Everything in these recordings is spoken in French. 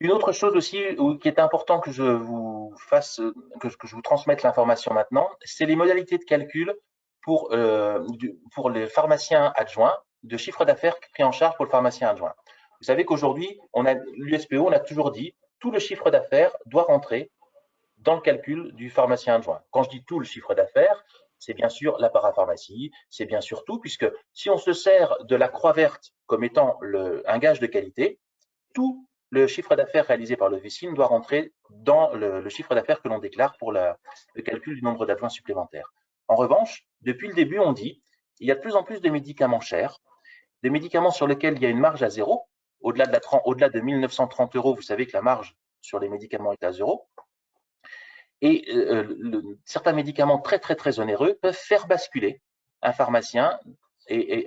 Une autre chose aussi qui est important que je vous fasse, que je vous transmette l'information maintenant, c'est les modalités de calcul pour les pharmaciens adjoints, de chiffre d'affaires pris en charge pour le pharmacien adjoint. Vous savez qu'aujourd'hui, l'USPO, on a toujours dit, tout le chiffre d'affaires doit rentrer dans le calcul du pharmacien adjoint. Quand je dis tout le chiffre d'affaires, c'est bien sûr la parapharmacie, c'est bien sûr tout, puisque si on se sert de la croix verte comme étant un gage de qualité, tout le chiffre d'affaires réalisé par l'officine doit rentrer dans le chiffre d'affaires que l'on déclare pour le calcul du nombre d'adjoints supplémentaires. En revanche, depuis le début, on dit il y a de plus en plus de médicaments chers, des médicaments sur lesquels il y a une marge à zéro. Au-delà de 1930 euros, vous savez que la marge sur les médicaments est à zéro. Et certains médicaments très, très, très onéreux peuvent faire basculer un pharmacien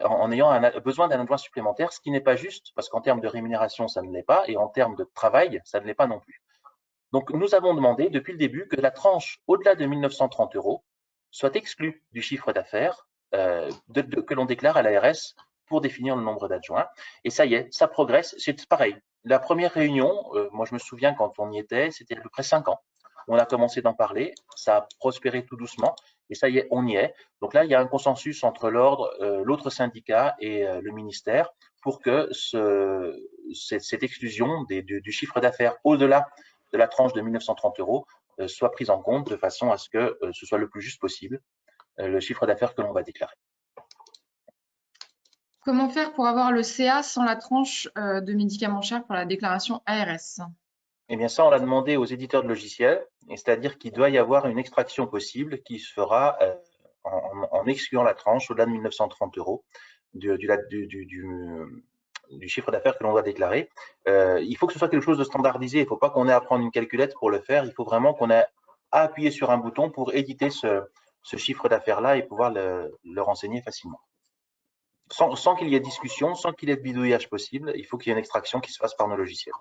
en ayant besoin d'un adjoint supplémentaire, ce qui n'est pas juste, parce qu'en termes de rémunération, ça ne l'est pas, et en termes de travail, ça ne l'est pas non plus. Donc, nous avons demandé depuis le début que la tranche au-delà de 1930 euros soit exclue du chiffre d'affaires que l'on déclare à l'ARS pour définir le nombre d'adjoints. Et ça y est, ça progresse. C'est pareil. La première réunion, moi je me souviens quand on y était, c'était à peu près 5 ans. On a commencé d'en parler, ça a prospéré tout doucement, et ça y est, on y est. Donc là, il y a un consensus entre l'ordre, l'autre syndicat et le ministère pour que cette exclusion du chiffre d'affaires au-delà de la tranche de 1930 euros soit prise en compte de façon à ce que ce soit le plus juste possible le chiffre d'affaires que l'on va déclarer. Comment faire pour avoir le CA sans la tranche de médicaments chers pour la déclaration ARS? Eh bien, ça, on l'a demandé aux éditeurs de logiciels, c'est-à-dire qu'il doit y avoir une extraction possible qui se fera en excluant la tranche au-delà de 1930 euros du chiffre d'affaires que l'on doit déclarer. Il faut que ce soit quelque chose de standardisé. Il ne faut pas qu'on ait à prendre une calculette pour le faire. Il faut vraiment qu'on ait à appuyer sur un bouton pour éditer ce chiffre d'affaires-là et pouvoir le renseigner facilement. Sans qu'il y ait discussion, sans qu'il y ait de bidouillage possible, il faut qu'il y ait une extraction qui se fasse par nos logiciels.